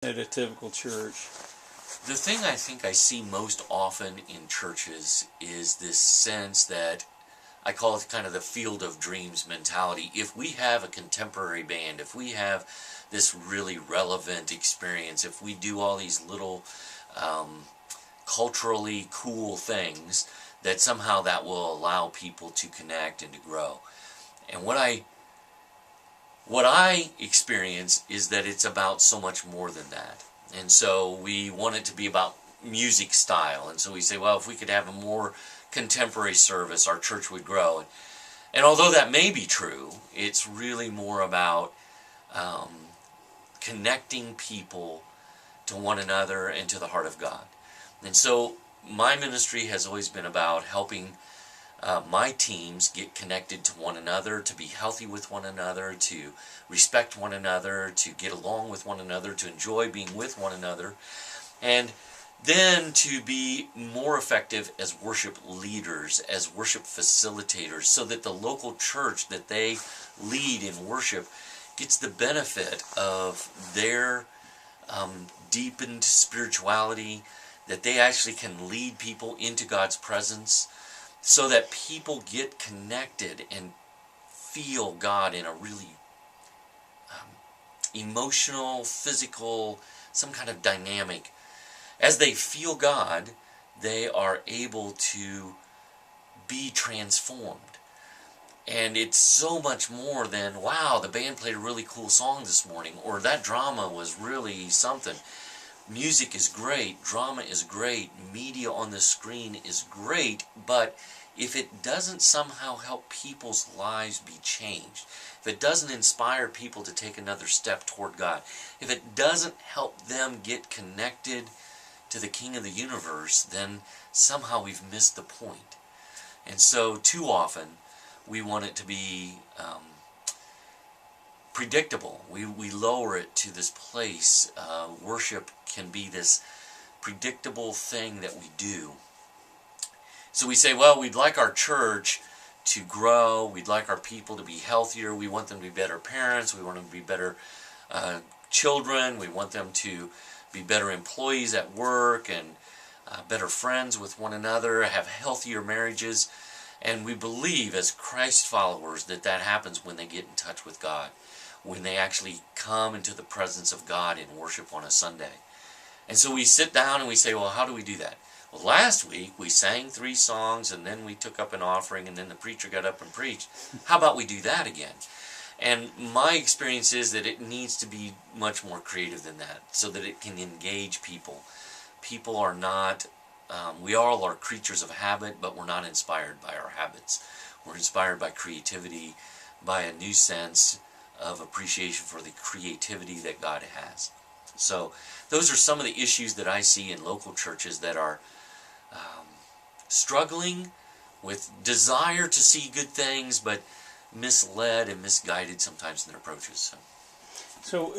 at a typical church? The thing I think I see most often in churches is this sense that I call it kind of the field of dreams mentality. If we have a contemporary band, if we have this really relevant experience, if we do all these little culturally cool things, that somehow that will allow people to connect and to grow. And what I experience is that it's about so much more than that. And so we want it to be about music style. And so we say, well, if we could have a more contemporary service, our church would grow. And although that may be true, it's really more about connecting people to one another and to the heart of God. And so my ministry has always been about helping my teams get connected to one another, to be healthy with one another, to respect one another, to get along with one another, to enjoy being with one another, and then to be more effective as worship leaders, as worship facilitators, so that the local church that they lead in worship gets the benefit of their deepened spirituality, that they actually can lead people into God's presence, so that people get connected and feel God in a really emotional, physical, some kind of dynamic. As they feel God, they are able to be transformed. And it's so much more than, wow, the band played a really cool song this morning, or that drama was really something. Music is great, drama is great, media on the screen is great, but if it doesn't somehow help people's lives be changed, if it doesn't inspire people to take another step toward God, if it doesn't help them get connected to the King of the universe, then somehow we've missed the point. And so too often we want it to be predictable. We lower it to this place. Worship can be this predictable thing that we do. So we say, well, we'd like our church to grow. We'd like our people to be healthier. We want them to be better parents. We want them to be better children. We want them to be better employees at work and better friends with one another, have healthier marriages. And we believe as Christ followers that that happens when they get in touch with God, when they actually come into the presence of God in worship on a Sunday. And so we sit down and we say, well, how do we do that? Well, last week we sang 3 songs and then we took up an offering and then the preacher got up and preached. How about we do that again? And my experience is that it needs to be much more creative than that so that it can engage people. People are not, we all are creatures of habit, but we're not inspired by our habits. We're inspired by creativity, by a new sense of appreciation for the creativity that God has. So those are some of the issues that I see in local churches that are struggling with desire to see good things, but misled and misguided sometimes in their approaches. So